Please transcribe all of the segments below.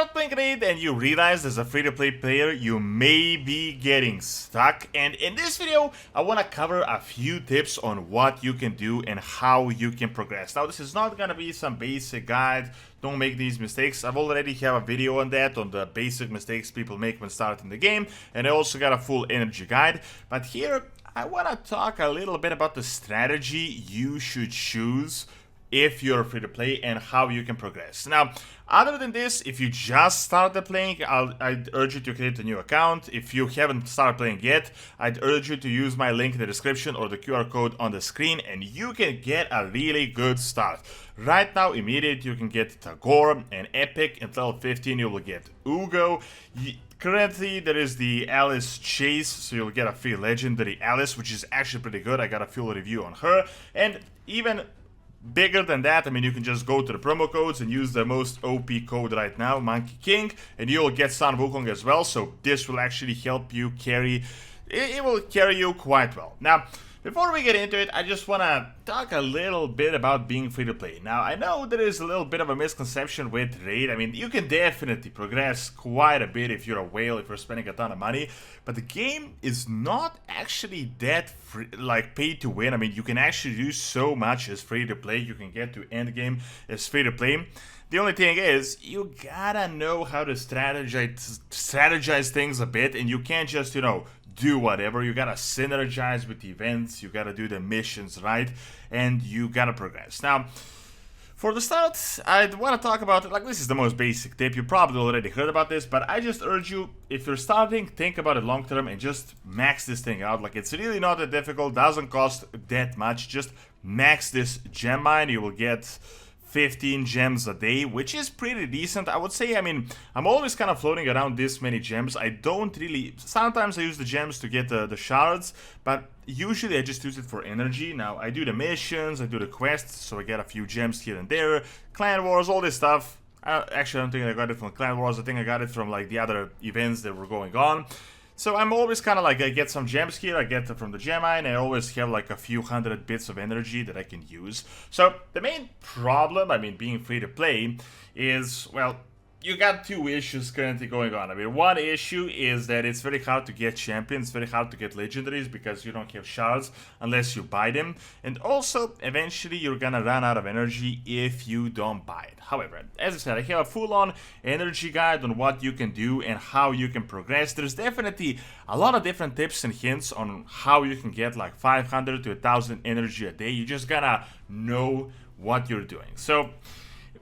start playing Raid and you realize as a free-to-play player you may be getting stuck, and in this video I want to cover a few tips on what you can do and how you can progress. Now this is not gonna be some basic guide, don't make these mistakes. I've already have a video on that, on the basic mistakes people make when starting the game, and I also got a full energy guide. But here I want to talk a little bit about the strategy you should choose if you're free to play and how you can progress. Now, other than this, if you just started playing, I'd urge you to create a new account. If you haven't started playing yet, I'd urge you to use my link in the description or the QR code on the screen, and you can get a really good start. Right now, immediately, you can get Tagore and Epic. Until 15, you will get Ugo. Currently, there is the Alice Chase, so you'll get a free legendary Alice, which is actually pretty good. I got a full review on her, and even bigger than that, I mean, you can just go to the promo codes and use the most OP code right now, Monkey King, and you'll get Sun Wukong as well, so this will actually help you carry, it will carry you quite well. Now, before we get into it, I just want to talk a little bit about being free to play. Now, I know there is a little bit of a misconception with Raid. I mean, you can definitely progress quite a bit if you're a whale, if you're spending a ton of money, but the game is not actually that free, like pay to win. I mean, you can actually do so much as free to play. You can get to end game as free to play. The only thing is, you gotta know how to strategize things a bit, and you can't just, you know, do whatever. You gotta synergize with the events, you gotta do the missions right, and you gotta progress. Now, for the start, I'd want to talk about it, like this is the most basic tip, you probably already heard about this, but I just urge you, if you're starting, think about it long term and just max this thing out. Like, it's really not that difficult, doesn't cost that much, just max this gem mine, you will get 15 gems a day, which is pretty decent, I would say. I mean, I'm always kind of floating around this many gems. I don't really, sometimes I use the gems to get the shards, but usually I just use it for energy. Now, I do the missions, I do the quests, so I get a few gems here and there, clan wars, all this stuff. Actually, I don't think I got it from clan wars, I think I got it from like the other events that were going on. So I'm always kind of like, I get some gems here, I get them from the gem mine, I always have like a few hundred bits of energy that I can use. So the main problem, I mean, being free to play, is, well, you got two issues currently going on. I mean, one issue is that it's very hard to get champions, very hard to get legendaries because you don't have shards unless you buy them. And also, eventually, you're gonna run out of energy if you don't buy it. However, as I said, I have a full-on energy guide on what you can do and how you can progress. There's definitely a lot of different tips and hints on how you can get like 500 to 1000 energy a day. You just gotta know what you're doing. So,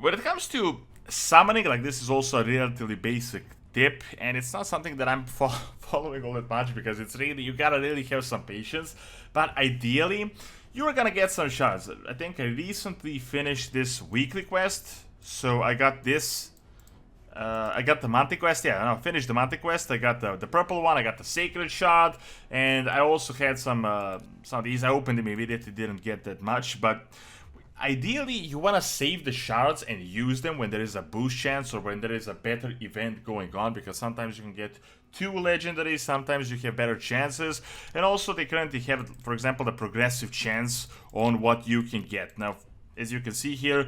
when it comes to summoning, like, this is also a relatively basic tip, and it's not something that I'm following all that much because it's really, you gotta really have some patience, but ideally you're gonna get some shards. I think I recently finished this weekly quest, so I got this, I got the Monte quest, yeah, I finished the Monte quest, I got the purple one, I got the sacred shard, and I also had some of these. I opened them immediately, didn't get that much, but ideally, you want to save the shards and use them when there is a boost chance or when there is a better event going on, because sometimes you can get 2 legendaries, sometimes you have better chances, and also they currently have, for example, the progressive chance on what you can get. Now, as you can see here,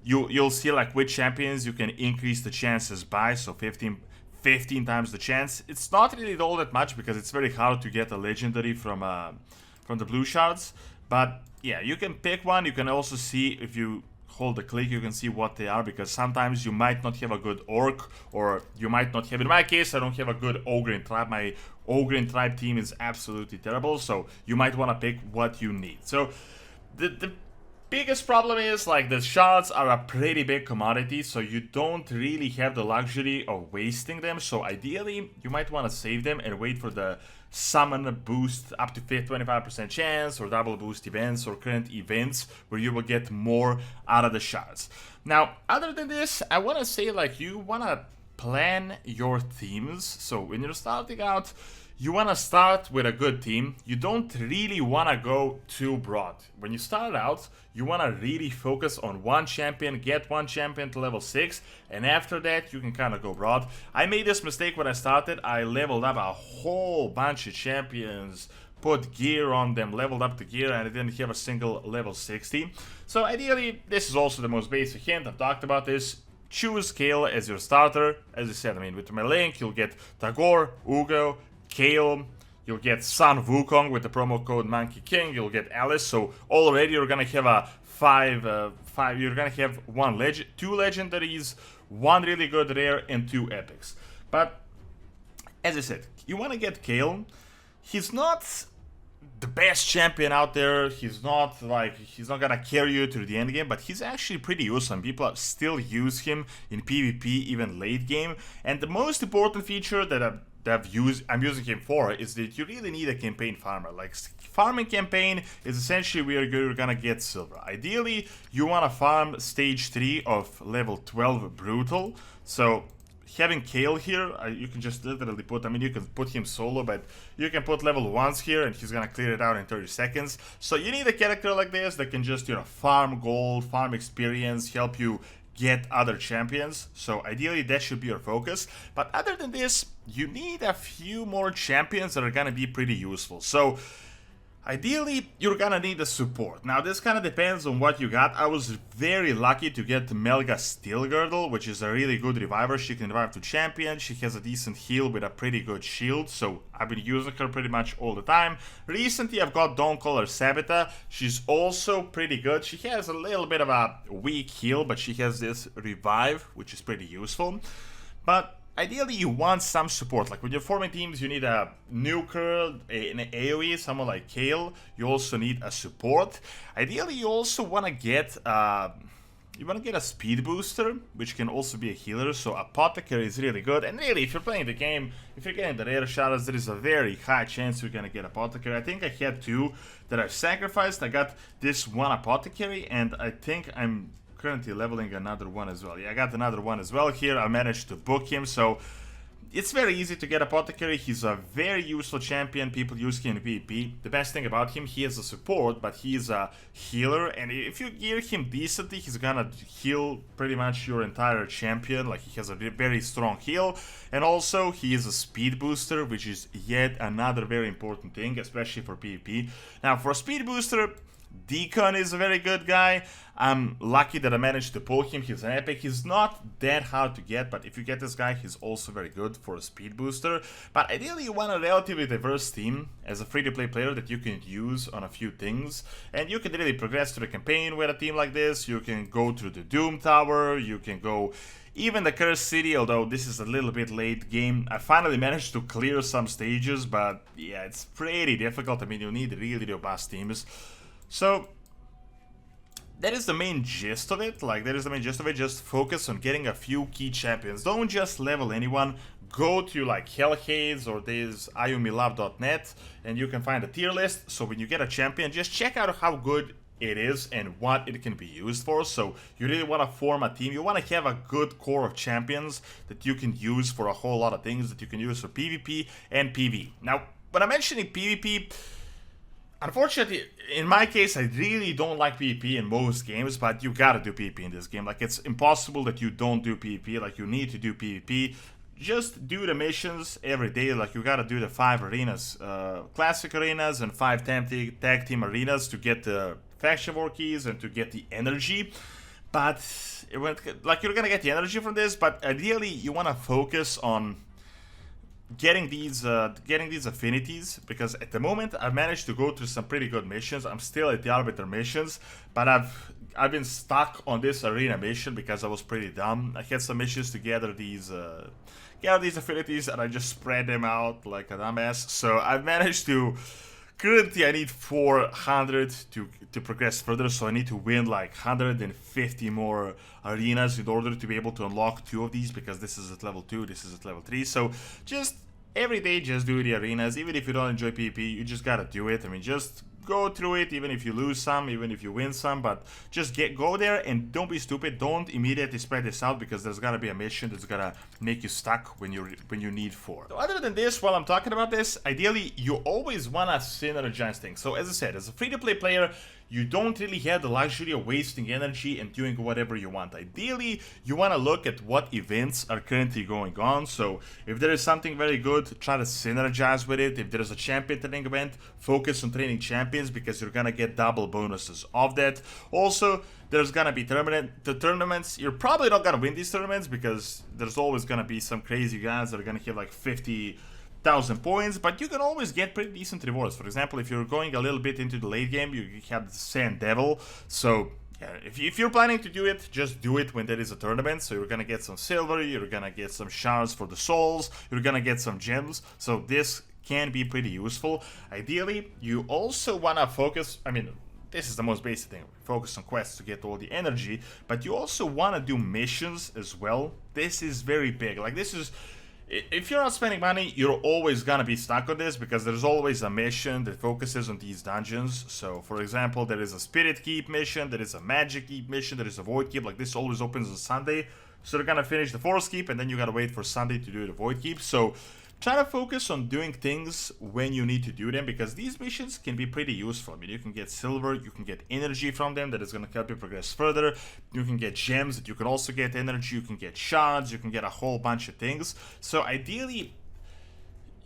you'll see like which champions you can increase the chances by, so 15 times the chance. It's not really all that much because it's very hard to get a legendary from the blue shards, but yeah, you can pick one. You can also see, if you hold the click, you can see what they are, because sometimes you might not have a good orc, or you might not have, in my case, I don't have a good ogre tribe. My ogre tribe team is absolutely terrible, so you might want to pick what you need. So the biggest problem is, like, the shards are a pretty big commodity, so you don't really have the luxury of wasting them. So ideally, you might want to save them and wait for the summon boost up to 25% chance, or double boost events, or current events where you will get more out of the shards. Now, other than this, I want to say, like, you want to plan your teams. So when you're starting out, you want to start with a good team. You don't really want to go too broad. When you start out, you want to really focus on one champion, get one champion to level 6, and after that, you can kind of go broad. I made this mistake when I started. I leveled up a whole bunch of champions, put gear on them, leveled up the gear, and I didn't have a single level 60. So ideally, this is also the most basic hint. I've talked about this. choose Kayle as your starter. As I said, I mean, with my link, you'll get Tagore, Ugo, Kayle, you'll get Sun Wukong with the promo code Monkey King, you'll get Alice, so already you're gonna have a you're gonna have two legendaries, one really good rare, and 2 epics. But, as I said, you wanna get Kayle. He's not the best champion out there. He's not gonna carry you through the end game, but he's actually pretty useful. People still use him in PvP, even late game. And the most important feature that I'm using him for is that you really need a campaign farmer. Like, farming campaign is essentially where you're gonna get silver. Ideally, you wanna farm stage 3 of level 12 brutal. So having Kayle here, you can just literally put, I mean, you can put him solo, but you can put level 1s here and he's gonna clear it out in 30 seconds. So you need a character like this that can just, you know, farm gold, farm experience, help you get other champions. So ideally that should be your focus. But other than this, you need a few more champions that are gonna be pretty useful. So ideally, you're gonna need a support. Now, this kind of depends on what you got. I was very lucky to get Melga Steel Girdle, which is a really good reviver. She can revive to champion. She has a decent heal with a pretty good shield, so I've been using her pretty much all the time. Recently, I've got Dawncaller Sabita. She's also pretty good. She has a little bit of a weak heal, but she has this revive, which is pretty useful. But ideally, you want some support. Like, when you're forming teams, you need a nuker, an AoE, someone like Kayle. You also need a support. Ideally, you also want to get a speed booster, which can also be a healer. So Apothecary is really good. And really, if you're playing the game, if you're getting the rare shadows, there is a very high chance you're gonna get Apothecary. I think I had 2 that I've sacrificed. I got this one Apothecary, and I think I'm currently leveling another one as well. Yeah, I got another one as well here. I managed to book him, so it's very easy to get Apothecary. He's a very useful champion. People use him in PvP. The best thing about him, he has a support, but he's a healer, and if you gear him decently, he's gonna heal pretty much your entire champion. Like, he has a very strong heal, and also he is a speed booster, which is yet another very important thing, especially for PvP. Now, for a speed booster, Deacon is a very good guy. I'm lucky that I managed to pull him. He's an epic. He's not that hard to get, but if you get this guy, he's also very good for a speed booster. But ideally, you want a relatively diverse team as a free-to-play player that you can use on a few things. And you can really progress through the campaign with a team like this. You can go through the Doom Tower. You can go even the Cursed City, although this is a little bit late game. I finally managed to clear some stages, but yeah, it's pretty difficult. I mean, you need really robust teams. So that is the main gist of it. Just focus on getting a few key champions. Don't just level anyone. Go to like Hellhades or this IumiLove.net and you can find a tier list. So when you get a champion, just check out how good it is and what it can be used for. So you really want to form a team. You want to have a good core of champions that you can use for a whole lot of things, that you can use for PvP and PvE. Now, when I'm mentioning PvP, unfortunately, in my case, I really don't like PvP in most games, but you gotta do PvP in this game. Like, it's impossible that you don't do PvP. Like, you need to do PvP. Just do the missions every day. Like, you gotta do the 5 arenas, classic arenas and 5 tag team arenas to get the faction war keys and to get the energy. But, like, you're gonna get the energy from this, but ideally, you wanna focus on getting these affinities, because at the moment I've managed to go through some pretty good missions. I'm still at the Arbiter missions, but I've been stuck on this arena mission because I was pretty dumb. I had some missions to gather these affinities and I just spread them out like a dumbass. So I've managed to, currently I need 400 to progress further, so I need to win like 150 more arenas in order to be able to unlock 2 of these, because this is at level 2, this is at level 3. So just every day, just do the arenas. Even if you don't enjoy PvP, you just gotta do it. I mean, just go through it, even if you lose some, even if you win some, but just go there and don't be stupid. Don't immediately spread this out, because there's gonna be a mission that's gonna make you stuck when you need 4. So other than this, while I'm talking about this, ideally you always wanna synergize things. So as I said, as a free-to-play player, you don't really have the luxury of wasting energy and doing whatever you want. Ideally, you want to look at what events are currently going on. So if there is something very good, try to synergize with it. If there is a champion training event, focus on training champions because you're gonna get double bonuses of that. Also, there's gonna be tournaments. You're probably not gonna win these tournaments because there's always gonna be some crazy guys that are gonna have like 50,000 points, but you can always get pretty decent rewards. For example, if you're going a little bit into the late game, you have the Sand Devil. So yeah, if you're planning to do it, just do it when there is a tournament. So you're gonna get some silver, you're gonna get some shards for the souls, you're gonna get some gems. So this can be pretty useful. Ideally, you also wanna focus, I mean, this is the most basic thing. Focus on quests to get all the energy, but you also want to do missions as well. This is very big. Like, this is, if you're not spending money, you're always gonna be stuck on this because there's always a mission that focuses on these dungeons. So, for example, there is a Spirit Keep mission, there is a Magic Keep mission, there is a Void Keep. Like, this always opens on Sunday. So they're gonna finish the Force Keep, and then you gotta wait for Sunday to do the Void Keep. So try to focus on doing things when you need to do them because these missions can be pretty useful. I mean, you can get silver, you can get energy from them that is going to help you progress further. You can get gems that you can also get energy, you can get shards, you can get a whole bunch of things. So ideally,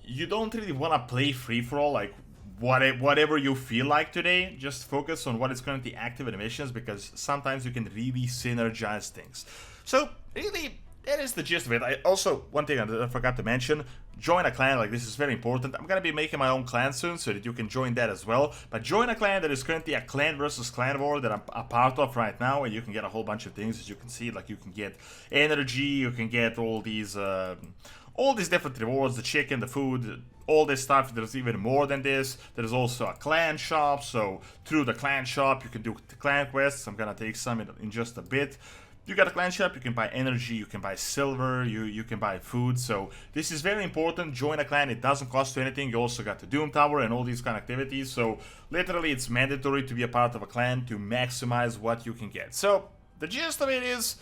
you don't really want to play free-for-all like whatever you feel like today. Just focus on what is currently active in the missions because sometimes you can really synergize things. So really, that is the gist of it. I also, one thing I forgot to mention, join a clan. Like, this is very important. I'm gonna be making my own clan soon so that you can join that as well. But join a clan. That is currently a clan versus clan war that I'm a part of right now, and you can get a whole bunch of things. As you can see, like, you can get energy, you can get all these different rewards, the chicken, the food, all this stuff. There's even more than this. There's also a clan shop, so through the clan shop you can do the clan quests. I'm gonna take some in just a bit. You got a clan shop, you can buy energy, you can buy silver, you can buy food. So this is very important. Join a clan, it doesn't cost you anything. You also got the Doom Tower and all these kind of activities. So literally it's mandatory to be a part of a clan to maximize what you can get. So the gist of it is,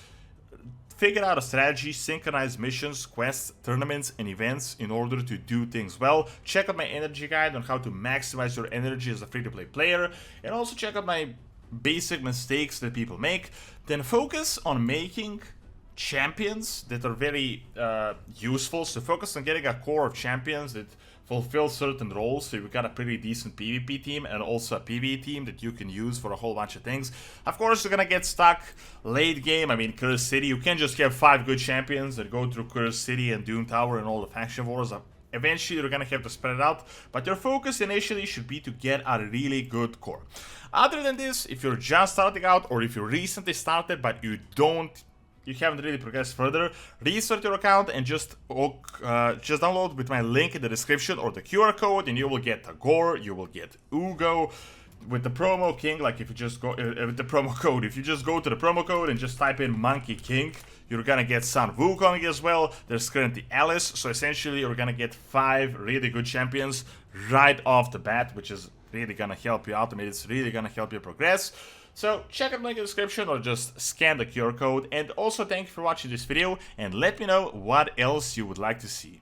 figure out a strategy, synchronize missions, quests, tournaments, and events in order to do things well. Check out my energy guide on how to maximize your energy as a free-to-play player, and also check out my basic mistakes that people make. Then focus on making champions that are very useful. So focus on getting a core of champions that fulfill certain roles, so you've got a pretty decent PvP team and also a PvE team that you can use for a whole bunch of things. Of course, you're gonna get stuck late game. I mean, Curse City, you can't just have 5 good champions that go through Curse City and Doom Tower and all the faction wars. Eventually, you're gonna have to spread it out, but your focus initially should be to get a really good core. Other than this, if you're just starting out, or if you recently started but you haven't really progressed further, restart your account and just download with my link in the description or the QR code, and you will get Tagore, you will get Ugo. With the promo King, like if you just go with the promo code, if you just go to the promo code and just type in Monkey King, you're gonna get Sun Wukong as well. There's currently Alice, so essentially you're gonna get 5 really good champions right off the bat, which is really gonna help you out. I mean, it's really gonna help you progress. So check out the link in the description or just scan the QR code. And also thank you for watching this video, and let me know what else you would like to see.